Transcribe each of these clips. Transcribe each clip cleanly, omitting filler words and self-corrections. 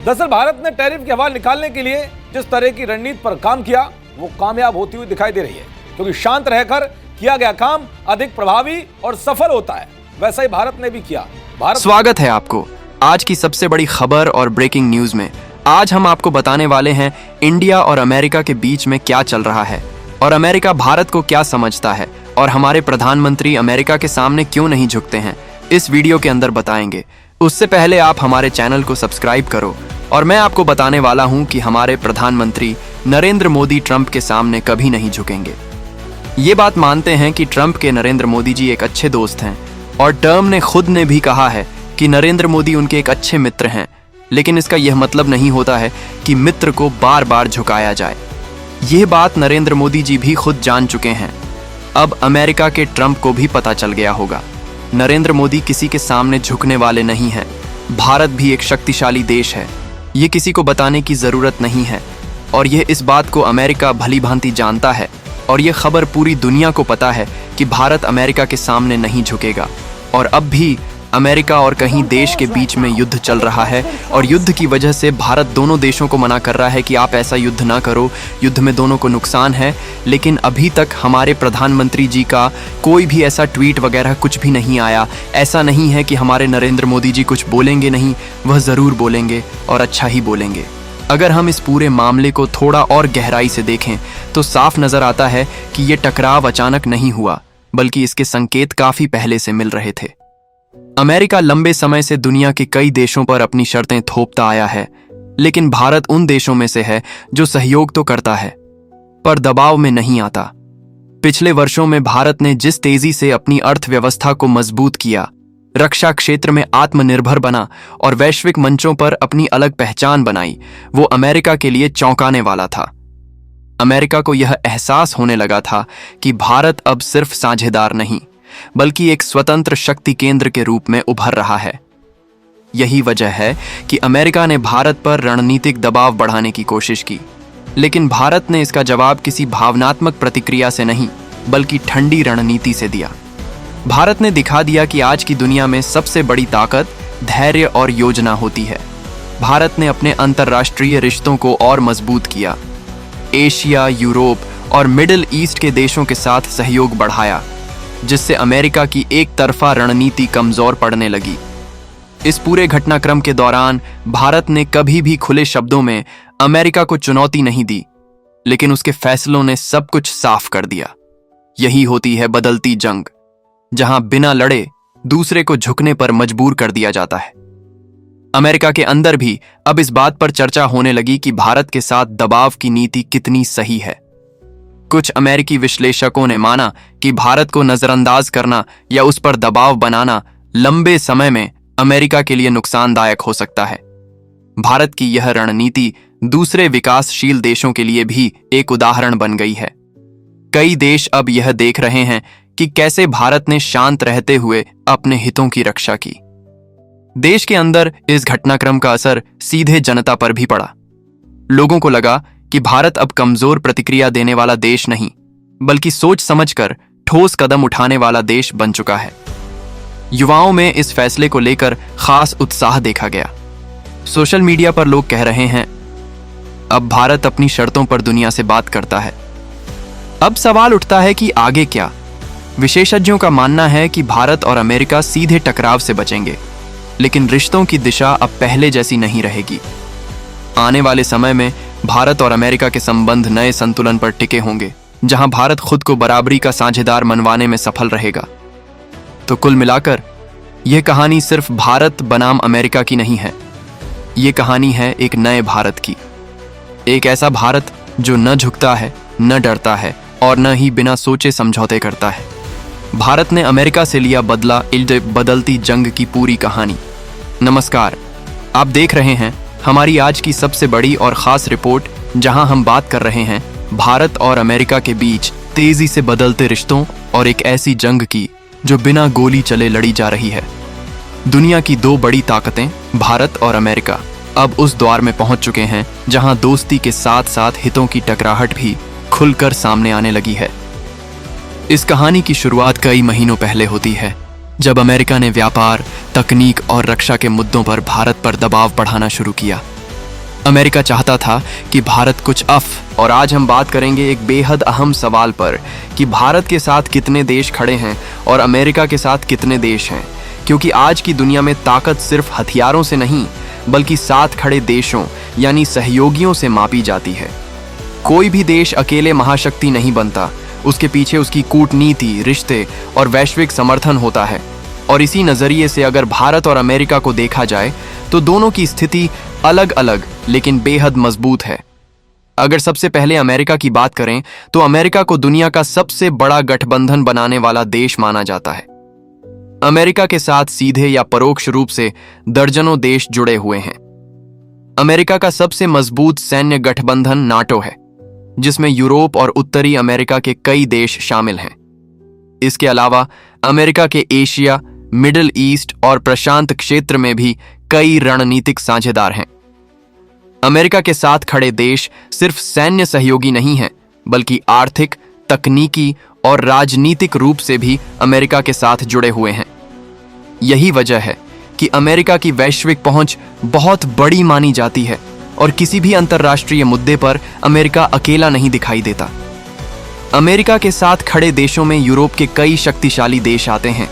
दरअसल भारत ने टैरिफ की हवा निकालने के लिए जिस तरह की रणनीति पर काम किया वो कामयाब होती हुई दिखाई दे रही है, क्योंकि शांत रहकर किया गया काम अधिक प्रभावी और सफल होता है। वैसा ही भारत ने भी किया। स्वागत है आपको आज की सबसे बड़ी खबर और ब्रेकिंग न्यूज में। आज हम आपको बताने वाले हैं इंडिया और अमेरिका के बीच में क्या चल रहा है और अमेरिका भारत को क्या समझता है और हमारे प्रधानमंत्री अमेरिका के सामने क्यों नहीं झुकते हैं, इस वीडियो के अंदर बताएंगे। उससे पहले आप हमारे चैनल को सब्सक्राइब करो और मैं आपको बताने वाला हूं कि हमारे प्रधानमंत्री नरेंद्र मोदी ट्रंप के सामने कभी नहीं झुकेंगे। ये बात मानते हैं कि ट्रंप के नरेंद्र मोदी जी एक अच्छे दोस्त हैं और ट्रंप ने खुद ने भी कहा है कि नरेंद्र मोदी उनके एक अच्छे मित्र हैं, लेकिन इसका यह मतलब नहीं होता है कि मित्र को बार बार झुकाया जाए। यह बात नरेंद्र मोदी जी भी खुद जान चुके हैं। अब अमेरिका के ट्रंप को भी पता चल गया होगा, नरेंद्र मोदी किसी के सामने झुकने वाले नहीं हैं। भारत भी एक शक्तिशाली देश है, ये किसी को बताने की जरूरत नहीं है और यह इस बात को अमेरिका भली भांति जानता है और यह खबर पूरी दुनिया को पता है कि भारत अमेरिका के सामने नहीं झुकेगा। और अब भी अमेरिका और कहीं देश के बीच में युद्ध चल रहा है और युद्ध की वजह से भारत दोनों देशों को मना कर रहा है कि आप ऐसा युद्ध ना करो, युद्ध में दोनों को नुकसान है। लेकिन अभी तक हमारे प्रधानमंत्री जी का कोई भी ऐसा ट्वीट वगैरह कुछ भी नहीं आया। ऐसा नहीं है कि हमारे नरेंद्र मोदी जी कुछ बोलेंगे नहीं, वह ज़रूर बोलेंगे और अच्छा ही बोलेंगे। अगर हम इस पूरे मामले को थोड़ा और गहराई से देखें तो साफ नज़र आता है कि ये टकराव अचानक नहीं हुआ, बल्कि इसके संकेत काफ़ी पहले से मिल रहे थे। अमेरिका लंबे समय से दुनिया के कई देशों पर अपनी शर्तें थोपता आया है, लेकिन भारत उन देशों में से है जो सहयोग तो करता है पर दबाव में नहीं आता। पिछले वर्षों में भारत ने जिस तेजी से अपनी अर्थव्यवस्था को मजबूत किया, रक्षा क्षेत्र में आत्मनिर्भर बना और वैश्विक मंचों पर अपनी अलग पहचान बनाई, वो अमेरिका के लिए चौंकाने वाला था। अमेरिका को यह एहसास होने लगा था कि भारत अब सिर्फ साझेदार नहीं बल्कि एक स्वतंत्र शक्ति केंद्र के रूप में उभर रहा है। यही वजह है कि अमेरिका ने भारत पर रणनीतिक दबाव बढ़ाने की कोशिश की, लेकिन भारत ने इसका जवाब किसी भावनात्मक प्रतिक्रिया से नहीं बल्कि ठंडी रणनीति से दिया। भारत ने दिखा दिया कि आज की दुनिया में सबसे बड़ी ताकत धैर्य और योजना होती है। भारत ने अपने अंतर्राष्ट्रीय रिश्तों को और मजबूत किया, एशिया, यूरोप और मिडिल ईस्ट के देशों के साथ सहयोग बढ़ाया, जिससे अमेरिका की एक तरफा रणनीति कमजोर पड़ने लगी। इस पूरे घटनाक्रम के दौरान भारत ने कभी भी खुले शब्दों में अमेरिका को चुनौती नहीं दी, लेकिन उसके फैसलों ने सब कुछ साफ कर दिया। यही होती है बदलती जंग, जहां बिना लड़े दूसरे को झुकने पर मजबूर कर दिया जाता है। अमेरिका के अंदर भी अब इस बात पर चर्चा होने लगी कि भारत के साथ दबाव की नीति कितनी सही है। कुछ अमेरिकी विश्लेषकों ने माना कि भारत को नजरअंदाज करना या उस पर दबाव बनाना लंबे समय में अमेरिका के लिए नुकसानदायक हो सकता है। भारत की यह रणनीति दूसरे विकासशील देशों के लिए भी एक उदाहरण बन गई है। कई देश अब यह देख रहे हैं कि कैसे भारत ने शांत रहते हुए अपने हितों की रक्षा की। देश के अंदर इस घटनाक्रम का असर सीधे जनता पर भी पड़ा। लोगों को लगा कि भारत अब कमजोर प्रतिक्रिया देने वाला देश नहीं बल्कि सोच समझकर ठोस कदम उठाने वाला देश बन चुका है। युवाओं में इस फैसले को लेकर खास उत्साह देखा गया। सोशल मीडिया पर लोग कह रहे हैं, अब भारत अपनी शर्तों पर दुनिया से बात करता है। अब सवाल उठता है कि आगे क्या? विशेषज्ञों का मानना है कि भारत और अमेरिका सीधे टकराव से बचेंगे, लेकिन रिश्तों की दिशा अब पहले जैसी नहीं रहेगी। आने वाले समय में भारत और अमेरिका के संबंध नए संतुलन पर टिके होंगे, जहां भारत खुद को बराबरी का साझेदार मनवाने में सफल रहेगा। तो कुल मिलाकर यह कहानी सिर्फ भारत बनाम अमेरिका की नहीं है, ये कहानी है एक नए भारत की। एक ऐसा भारत जो न झुकता है, न डरता है और न ही बिना सोचे समझौते करता है। भारत ने अमेरिका से लिया बदला बदलती जंग की पूरी कहानी। नमस्कार, आप देख रहे हैं हमारी आज की सबसे बड़ी और खास रिपोर्ट, जहां हम बात कर रहे हैं भारत और अमेरिका के बीच तेजी से बदलते रिश्तों और एक ऐसी जंग की जो बिना गोली चले लड़ी जा रही है। दुनिया की दो बड़ी ताकतें भारत और अमेरिका अब उस द्वार में पहुंच चुके हैं जहां दोस्ती के साथ साथ हितों की टकराहट भी खुलकर सामने आने लगी है। इस कहानी की शुरुआत कई महीनों पहले होती है, जब अमेरिका ने व्यापार, तकनीक और रक्षा के मुद्दों पर भारत पर दबाव बढ़ाना शुरू किया। अमेरिका चाहता था कि भारत कुछ और आज हम बात करेंगे एक बेहद अहम सवाल पर कि भारत के साथ कितने देश खड़े हैं और अमेरिका के साथ कितने देश हैं, क्योंकि आज की दुनिया में ताकत सिर्फ हथियारों से नहीं बल्कि साथ खड़े देशों यानी सहयोगियों से मापी जाती है। कोई भी देश अकेले महाशक्ति नहीं बनता, उसके पीछे उसकी कूटनीति, रिश्ते और वैश्विक समर्थन होता है। और इसी नजरिए से अगर भारत और अमेरिका को देखा जाए तो दोनों की स्थिति अलग अलग लेकिन बेहद मजबूत है। अगर सबसे पहले अमेरिका की बात करें तो अमेरिका को दुनिया का सबसे बड़ा गठबंधन बनाने वाला देश माना जाता है। अमेरिका के साथ सीधे या परोक्ष रूप से दर्जनों देश जुड़े हुए हैं। अमेरिका का सबसे मजबूत सैन्य गठबंधन नाटो है, जिसमें यूरोप और उत्तरी अमेरिका के कई देश शामिल हैं। इसके अलावा अमेरिका के एशिया, मिडिल ईस्ट और प्रशांत क्षेत्र में भी कई रणनीतिक साझेदार हैं। अमेरिका के साथ खड़े देश सिर्फ सैन्य सहयोगी नहीं हैं, बल्कि आर्थिक, तकनीकी और राजनीतिक रूप से भी अमेरिका के साथ जुड़े हुए हैं। यही वजह है कि अमेरिका की वैश्विक पहुंच बहुत बड़ी मानी जाती है और किसी भी अंतर्राष्ट्रीय मुद्दे पर अमेरिका अकेला नहीं दिखाई देता। अमेरिका के साथ खड़े देशों में यूरोप के कई शक्तिशाली देश आते हैं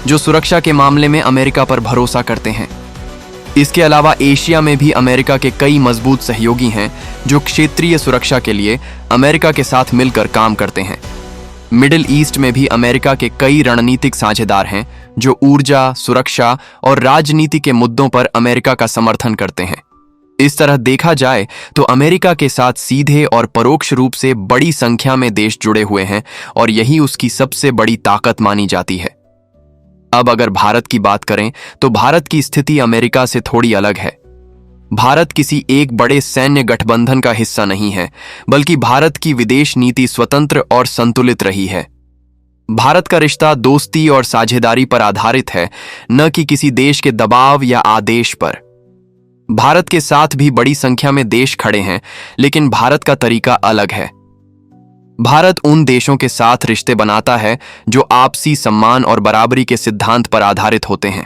जो सुरक्षा के मामले में अमेरिका पर भरोसा करते हैं। इसके अलावा एशिया में भी अमेरिका के कई मजबूत सहयोगी हैं जो क्षेत्रीय सुरक्षा के लिए अमेरिका के साथ मिलकर काम करते हैं। मिडिल ईस्ट में भी अमेरिका के कई रणनीतिक साझेदार हैं जो ऊर्जा, सुरक्षा और राजनीति के मुद्दों पर अमेरिका का समर्थन करते हैं। इस तरह देखा जाए तो अमेरिका के साथ सीधे और परोक्ष रूप से बड़ी संख्या में देश जुड़े हुए हैं और यही उसकी सबसे बड़ी ताकत मानी जाती है। अब अगर भारत की बात करें तो भारत की स्थिति अमेरिका से थोड़ी अलग है। भारत किसी एक बड़े सैन्य गठबंधन का हिस्सा नहीं है, बल्कि भारत की विदेश नीति स्वतंत्र और संतुलित रही है। भारत का रिश्ता दोस्ती और साझेदारी पर आधारित है, न कि किसी देश के दबाव या आदेश पर। भारत के साथ भी बड़ी संख्या में देश खड़े हैं, लेकिन भारत का तरीका अलग है। भारत उन देशों के साथ रिश्ते बनाता है जो आपसी सम्मान और बराबरी के सिद्धांत पर आधारित होते हैं।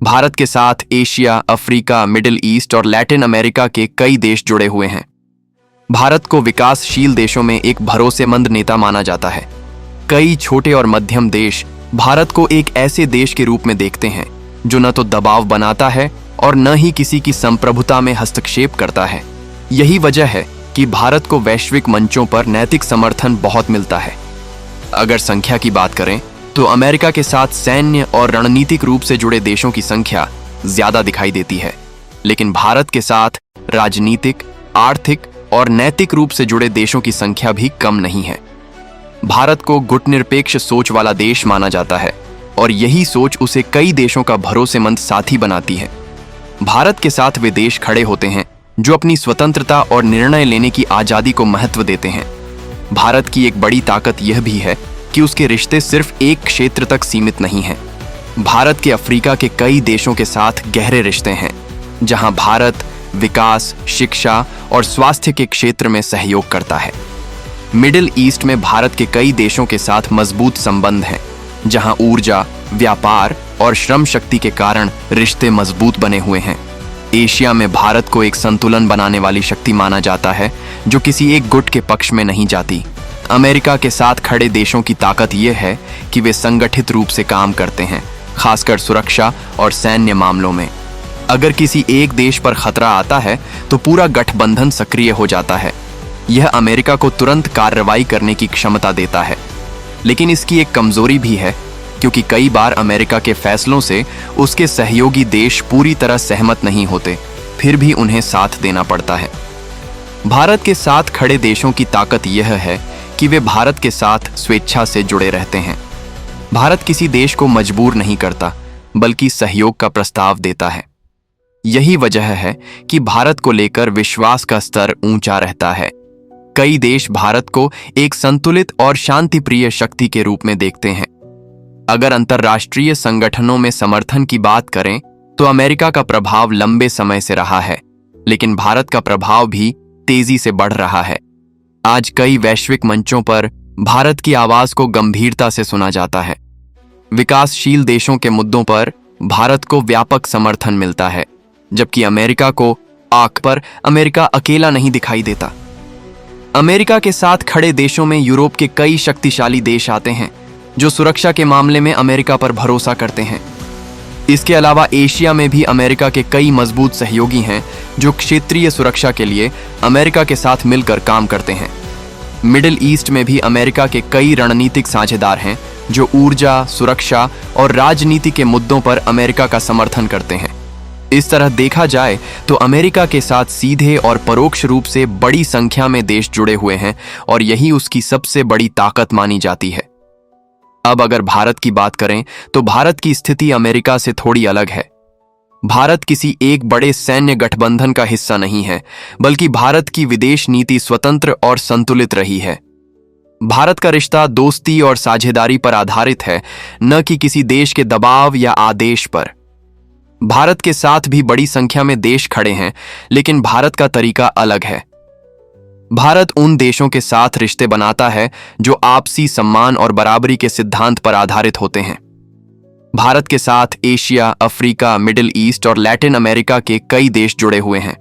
भारत के साथ एशिया, अफ्रीका, मिडिल ईस्ट और लैटिन अमेरिका के कई देश जुड़े हुए हैं। भारत को विकासशील देशों में एक भरोसेमंद नेता माना जाता है। कई छोटे और मध्यम देश भारत को एक ऐसे देश के रूप में देखते हैं जो न तो दबाव बनाता है और न ही किसी की संप्रभुता में हस्तक्षेप करता है। यही वजह है कि भारत को वैश्विक मंचों पर नैतिक समर्थन बहुत मिलता है। अगर संख्या की बात करें तो अमेरिका के साथ सैन्य और रणनीतिक रूप से जुड़े देशों की संख्या ज्यादा दिखाई देती है, लेकिन भारत के साथ राजनीतिक, आर्थिक और नैतिक रूप से जुड़े देशों की संख्या भी कम नहीं है। भारत को गुटनिरपेक्ष सोच वाला देश माना जाता है और यही सोच उसे कई देशों का भरोसेमंद साथी बनाती है। भारत के साथ वे देश खड़े होते हैं जो अपनी स्वतंत्रता और निर्णय लेने की आजादी को महत्व देते हैं। भारत की एक बड़ी ताकत यह भी है कि उसके रिश्ते सिर्फ एक क्षेत्र तक सीमित नहीं हैं। भारत के अफ्रीका के कई देशों के साथ गहरे रिश्ते हैं, जहां भारत विकास, शिक्षा और स्वास्थ्य के क्षेत्र में सहयोग करता है। मिडिल ईस्ट में भारत के कई देशों के साथ मजबूत संबंध हैं, जहां ऊर्जा, व्यापार और श्रम शक्ति के कारण रिश्ते मजबूत बने हुए हैं। एशिया में भारत को एक संतुलन बनाने वाली शक्ति माना जाता है जो किसी एक गुट के पक्ष में नहीं जाती। अमेरिका के साथ खड़े देशों की ताकत यह है कि वे संगठित रूप से काम करते हैं, खासकर सुरक्षा और सैन्य मामलों में। अगर किसी एक देश पर खतरा आता है तो पूरा गठबंधन सक्रिय हो जाता है। यह अमेरिका को तुरंत कार्रवाई करने की क्षमता देता है, लेकिन इसकी एक कमजोरी भी है, क्योंकि कई बार अमेरिका के फैसलों से उसके सहयोगी देश पूरी तरह सहमत नहीं होते, फिर भी उन्हें साथ देना पड़ता है। भारत के साथ खड़े देशों की ताकत यह है कि वे भारत के साथ स्वेच्छा से जुड़े रहते हैं। भारत किसी देश को मजबूर नहीं करता, बल्कि सहयोग का प्रस्ताव देता है। यही वजह है कि भारत को लेकर विश्वास का स्तर ऊंचा रहता है। कई देश भारत को एक संतुलित और शांतिप्रिय शक्ति के रूप में देखते हैं। अगर अंतर्राष्ट्रीय संगठनों में समर्थन की बात करें तो अमेरिका का प्रभाव लंबे समय से रहा है, लेकिन भारत का प्रभाव भी तेजी से बढ़ रहा है। आज कई वैश्विक मंचों पर भारत की आवाज को गंभीरता से सुना जाता है। विकासशील देशों के मुद्दों पर भारत को व्यापक समर्थन मिलता है, जबकि अमेरिका को आंख पर अमेरिका अकेला नहीं दिखाई देता। अमेरिका के साथ खड़े देशों में यूरोप के कई शक्तिशाली देश आते हैं जो सुरक्षा के मामले में अमेरिका पर भरोसा करते हैं। इसके अलावा एशिया में भी अमेरिका के कई मजबूत सहयोगी हैं जो क्षेत्रीय सुरक्षा के लिए अमेरिका के साथ मिलकर काम करते हैं। मिडिल ईस्ट में भी अमेरिका के कई रणनीतिक साझेदार हैं जो ऊर्जा, सुरक्षा और राजनीति के मुद्दों पर अमेरिका का समर्थन करते हैं। इस तरह देखा जाए तो अमेरिका के साथ सीधे और परोक्ष रूप से बड़ी संख्या में देश जुड़े हुए हैं और यही उसकी सबसे बड़ी ताकत मानी जाती है। अब अगर भारत की बात करें तो भारत की स्थिति अमेरिका से थोड़ी अलग है। भारत किसी एक बड़े सैन्य गठबंधन का हिस्सा नहीं है, बल्कि भारत की विदेश नीति स्वतंत्र और संतुलित रही है। भारत का रिश्ता दोस्ती और साझेदारी पर आधारित है, न कि किसी देश के दबाव या आदेश पर। भारत के साथ भी बड़ी संख्या में देश खड़े हैं, लेकिन भारत का तरीका अलग है। भारत उन देशों के साथ रिश्ते बनाता है जो आपसी सम्मान और बराबरी के सिद्धांत पर आधारित होते हैं। भारत के साथ एशिया, अफ्रीका, मिडिल ईस्ट और लैटिन अमेरिका के कई देश जुड़े हुए हैं।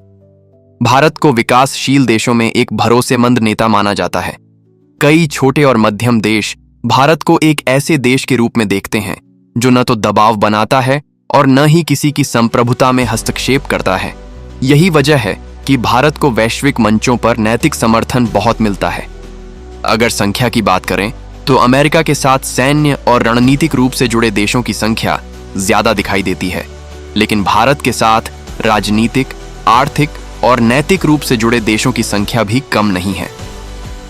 भारत को विकासशील देशों में एक भरोसेमंद नेता माना जाता है। कई छोटे और मध्यम देश भारत को एक ऐसे देश के रूप में देखते हैं जो न तो दबाव बनाता है और न ही किसी की संप्रभुता में हस्तक्षेप करता है। यही वजह है कि भारत को वैश्विक मंचों पर नैतिक समर्थन बहुत मिलता है। अगर संख्या की बात करें तो अमेरिका के साथ सैन्य और रणनीतिक रूप से जुड़े देशों की संख्या ज्यादा दिखाई देती है, लेकिन भारत के साथ राजनीतिक, आर्थिक और नैतिक रूप से जुड़े देशों की संख्या भी कम नहीं है।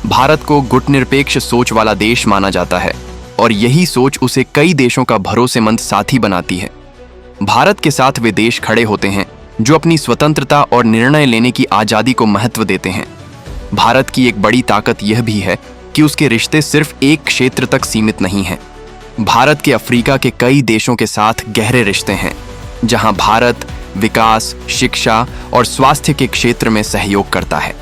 भारत को गुटनिरपेक्ष सोच वाला देश माना जाता है और यही सोच उसे कई देशों का भरोसेमंद साथी बनाती है। भारत के साथ वे देश खड़े होते हैं जो अपनी स्वतंत्रता और निर्णय लेने की आजादी को महत्व देते हैं। भारत की एक बड़ी ताकत यह भी है कि उसके रिश्ते सिर्फ एक क्षेत्र तक सीमित नहीं हैं। भारत के अफ्रीका के कई देशों के साथ गहरे रिश्ते हैं, जहां भारत विकास, शिक्षा और स्वास्थ्य के क्षेत्र में सहयोग करता है।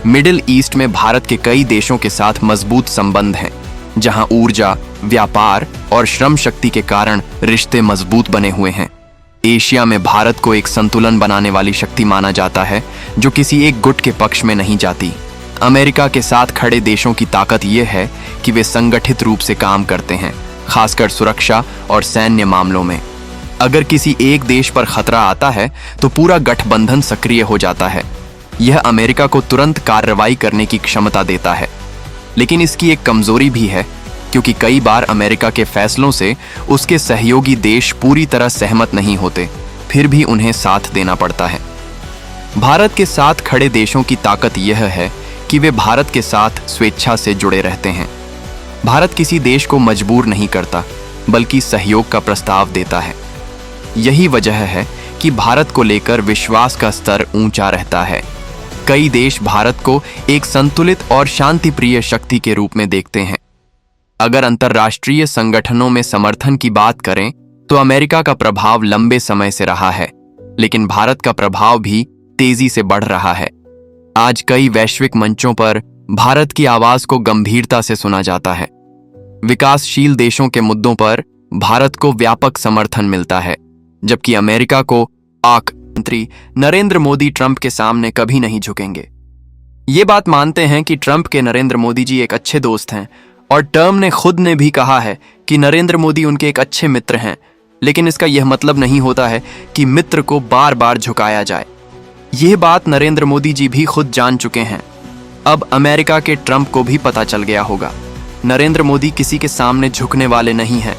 मिडिल ईस्ट में भारत के कई देशों के साथ मजबूत संबंध हैं, जहां ऊर्जा, व्यापार और श्रम शक्ति के कारण रिश्ते मजबूत बने हुए हैं। एशिया में भारत को एक संतुलन बनाने वाली शक्ति माना जाता है जो किसी एक गुट के पक्ष में नहीं जाती। अमेरिका के साथ खड़े देशों की ताकत यह है कि वे संगठित रूप से काम करते हैं, खासकर सुरक्षा और सैन्य मामलों में। अगर किसी एक देश पर खतरा आता है तो पूरा गठबंधन सक्रिय हो जाता है। यह अमेरिका को तुरंत कार्रवाई करने की क्षमता देता है, लेकिन इसकी एक कमजोरी भी है, क्योंकि कई बार अमेरिका के फैसलों से उसके सहयोगी देश पूरी तरह सहमत नहीं होते, फिर भी उन्हें साथ देना पड़ता है। भारत के साथ खड़े देशों की ताकत यह है कि वे भारत के साथ स्वेच्छा से जुड़े रहते हैं। भारत किसी देश को मजबूर नहीं करता, बल्कि सहयोग का प्रस्ताव देता है। यही वजह है कि भारत को लेकर विश्वास का स्तर ऊंचा रहता है। कई देश भारत को एक संतुलित और शांतिप्रिय शक्ति के रूप में देखते हैं। अगर अंतर्राष्ट्रीय संगठनों में समर्थन की बात करें तो अमेरिका का प्रभाव लंबे समय से रहा है, लेकिन भारत का प्रभाव भी तेजी से बढ़ रहा है। आज कई वैश्विक मंचों पर भारत की आवाज को गंभीरता से सुना जाता है। विकासशील देशों के मुद्दों पर भारत को व्यापक समर्थन मिलता है, जबकि अमेरिका को प्रधानमंत्री नरेंद्र मोदी ट्रंप के सामने कभी नहीं झुकेंगे। ये बात मानते हैं कि ट्रंप के नरेंद्र मोदी जी एक अच्छे दोस्त हैं, और ट्रंप ने खुद ने भी कहा है कि नरेंद्र मोदी उनके एक अच्छे मित्र हैं, लेकिन इसका यह मतलब नहीं होता है कि मित्र को बार बार झुकाया जाए। यह बात नरेंद्र मोदी जी भी खुद जान चुके हैं। अब अमेरिका के ट्रंप को भी पता चल गया होगा, नरेंद्र मोदी किसी के सामने झुकने वाले नहीं हैं।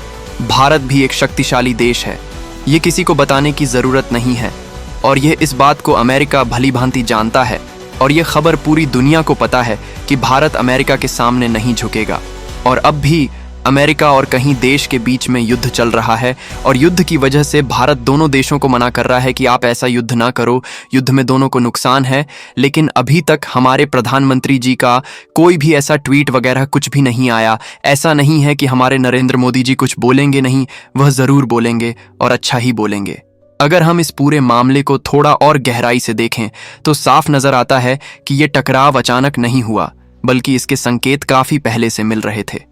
भारत भी एक शक्तिशाली देश है, ये किसी को बताने की जरूरत नहीं है, और यह इस बात को अमेरिका भली भांति जानता है, और यह खबर पूरी दुनिया को पता है कि भारत अमेरिका के सामने नहीं झुकेगा। और अब भी अमेरिका और कहीं देश के बीच में युद्ध चल रहा है, और युद्ध की वजह से भारत दोनों देशों को मना कर रहा है कि आप ऐसा युद्ध ना करो, युद्ध में दोनों को नुकसान है। लेकिन अभी तक हमारे प्रधानमंत्री जी का कोई भी ऐसा ट्वीट वगैरह कुछ भी नहीं आया। ऐसा नहीं है कि हमारे नरेंद्र मोदी जी कुछ बोलेंगे नहीं, वह जरूर बोलेंगे और अच्छा ही बोलेंगे। अगर हम इस पूरे मामले को थोड़ा और गहराई से देखें तो साफ नजर आता है कि यह टकराव अचानक नहीं हुआ, बल्कि इसके संकेत काफी पहले से मिल रहे थे।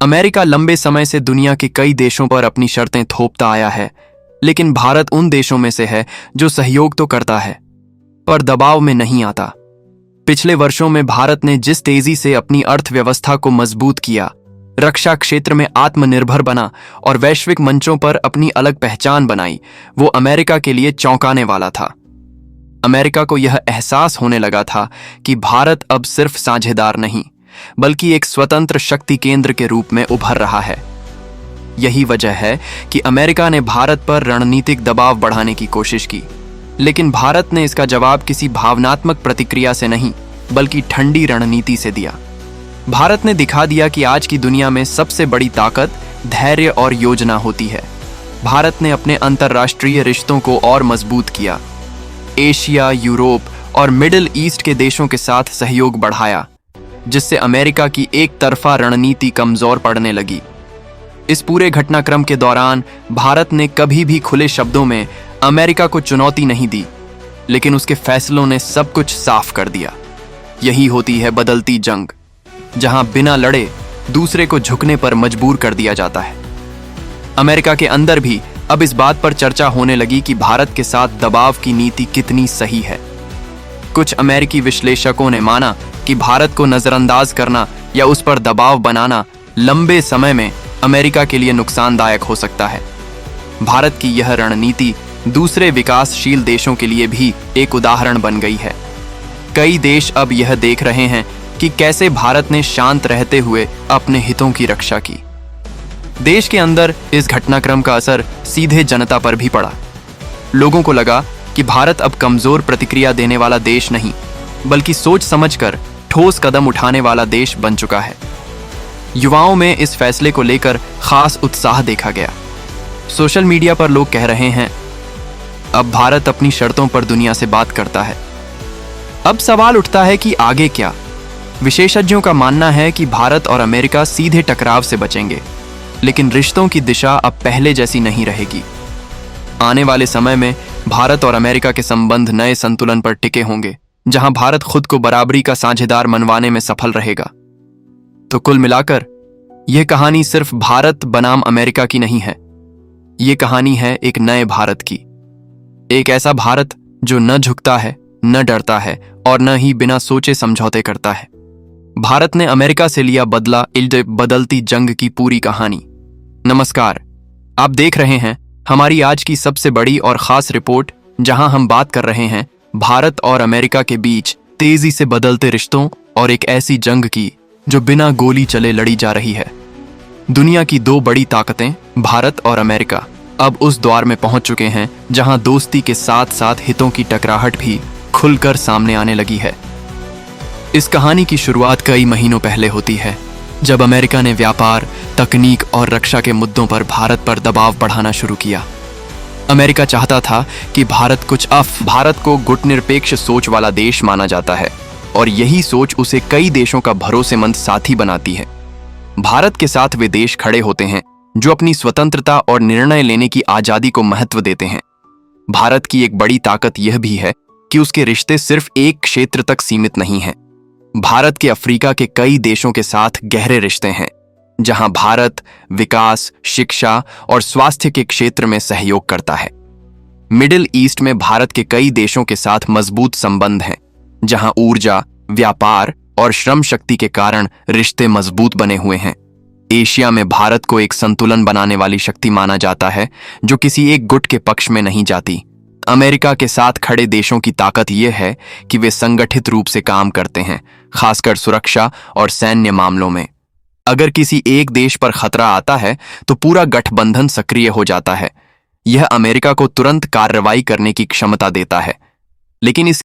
अमेरिका लंबे समय से दुनिया के कई देशों पर अपनी शर्तें थोपता आया है, लेकिन भारत उन देशों में से है जो सहयोग तो करता है, पर दबाव में नहीं आता। पिछले वर्षों में भारत ने जिस तेजी से अपनी अर्थव्यवस्था को मजबूत किया, रक्षा क्षेत्र में आत्मनिर्भर बना और वैश्विक मंचों पर अपनी अलग पहचान बनाई, वो अमेरिका के लिए चौंकाने वाला था। अमेरिका को यह एहसास होने लगा था कि भारत अब सिर्फ साझेदार नहीं, बल्कि एक स्वतंत्र शक्ति केंद्र के रूप में उभर रहा है। यही वजह है कि अमेरिका ने भारत पर रणनीतिक दबाव बढ़ाने की कोशिश की, लेकिन भारत ने इसका जवाब किसी भावनात्मक प्रतिक्रिया से नहीं, बल्कि ठंडी रणनीति से दिया। भारत ने दिखा दिया कि आज की दुनिया में सबसे बड़ी ताकत धैर्य और योजना होती है। भारत ने अपने अंतर्राष्ट्रीय रिश्तों को और मजबूत किया। एशिया, यूरोप और मिडिल ईस्ट के देशों के साथ सहयोग बढ़ाया, जिससे अमेरिका की एक तरफा रणनीति कमजोर पड़ने लगी। इस पूरे घटनाक्रम के दौरान भारत ने कभी भी खुले शब्दों में अमेरिका को चुनौती नहीं दी, लेकिन उसके फैसलों ने सब कुछ साफ कर दिया। यही होती है बदलती जंग, जहां बिना लड़े दूसरे को झुकने पर मजबूर कर दिया जाता है। अमेरिका के अंदर भी अब इस बात पर चर्चा होने लगी कि भारत के साथ दबाव की नीति कितनी सही है। कुछ अमेरिकी विश्लेषकों ने माना कि भारत को नजरअंदाज करना या उस पर दबाव बनाना लंबे समय में अमेरिका के लिए नुकसानदायक हो सकता है। भारत की यह रणनीति दूसरे विकासशील देशों के लिए भी एक उदाहरण बन गई है। कई देश अब यह देख रहे हैं कि कैसे भारत ने शांत रहते हुए अपने हितों की रक्षा की। देश के अंदर इस घटनाक्रम का असर सीधे जनता पर भी पड़ा। लोगों को लगा कि भारत अब कमजोर प्रतिक्रिया देने वाला देश नहीं, बल्कि सोच समझकर ठोस कदम उठाने वाला देश बन चुका है। युवाओं में इस फैसले को लेकर खास उत्साह देखा गया। सोशल मीडिया पर लोग कह रहे हैं, अब भारत अपनी शर्तों पर दुनिया से बात करता है। अब सवाल उठता है कि आगे क्या? विशेषज्ञों का मानना है कि भारत और अमेरिका सीधे टकराव से बचेंगे, लेकिन रिश्तों की दिशा अब पहले जैसी नहीं रहेगी। आने वाले समय में भारत और अमेरिका के संबंध नए संतुलन पर टिके होंगे, जहां भारत खुद को बराबरी का साझेदार मनवाने में सफल रहेगा। तो कुल मिलाकर यह कहानी सिर्फ भारत बनाम अमेरिका की नहीं है। यह कहानी है एक नए भारत की, एक ऐसा भारत जो न झुकता है, न डरता है और न ही बिना सोचे समझौते करता है। भारत ने अमेरिका से लिया बदला बदलती जंग की पूरी कहानी। नमस्कार, आप देख रहे हैं हमारी आज की सबसे बड़ी और खास रिपोर्ट, जहां हम बात कर रहे हैं भारत और अमेरिका के बीच तेजी से बदलते रिश्तों और एक ऐसी जंग की जो बिना गोली चले लड़ी जा रही है। दुनिया की दो बड़ी ताकतें भारत और अमेरिका अब उस द्वार में पहुंच चुके हैं जहां दोस्ती के साथ साथ हितों की टकराहट भी खुलकर सामने आने लगी है। इस कहानी की शुरुआत कई महीनों पहले होती है, जब अमेरिका ने व्यापार, तकनीक और रक्षा के मुद्दों पर भारत पर दबाव बढ़ाना शुरू किया। अमेरिका चाहता था कि भारत को गुटनिरपेक्ष सोच वाला देश माना जाता है और यही सोच उसे कई देशों का भरोसेमंद साथी बनाती है। भारत के साथ वे देश खड़े होते हैं जो अपनी स्वतंत्रता और निर्णय लेने की आजादी को महत्व देते हैं। भारत की एक बड़ी ताकत यह भी है कि उसके रिश्ते सिर्फ एक क्षेत्र तक सीमित नहीं हैं। भारत के अफ्रीका के कई देशों के साथ गहरे रिश्ते हैं, जहां भारत विकास, शिक्षा और स्वास्थ्य के क्षेत्र में सहयोग करता है। मिडिल ईस्ट में भारत के कई देशों के साथ मजबूत संबंध हैं, जहां ऊर्जा, व्यापार और श्रम शक्ति के कारण रिश्ते मजबूत बने हुए हैं। एशिया में भारत को एक संतुलन बनाने वाली शक्ति माना जाता है, जो किसी एक गुट के पक्ष में नहीं जाती। अमेरिका के साथ खड़े देशों की ताकत यह है कि वे संगठित रूप से काम करते हैं, खासकर सुरक्षा और सैन्य मामलों में। अगर किसी एक देश पर खतरा आता है तो पूरा गठबंधन सक्रिय हो जाता है। यह अमेरिका को तुरंत कार्रवाई करने की क्षमता देता है। लेकिन इस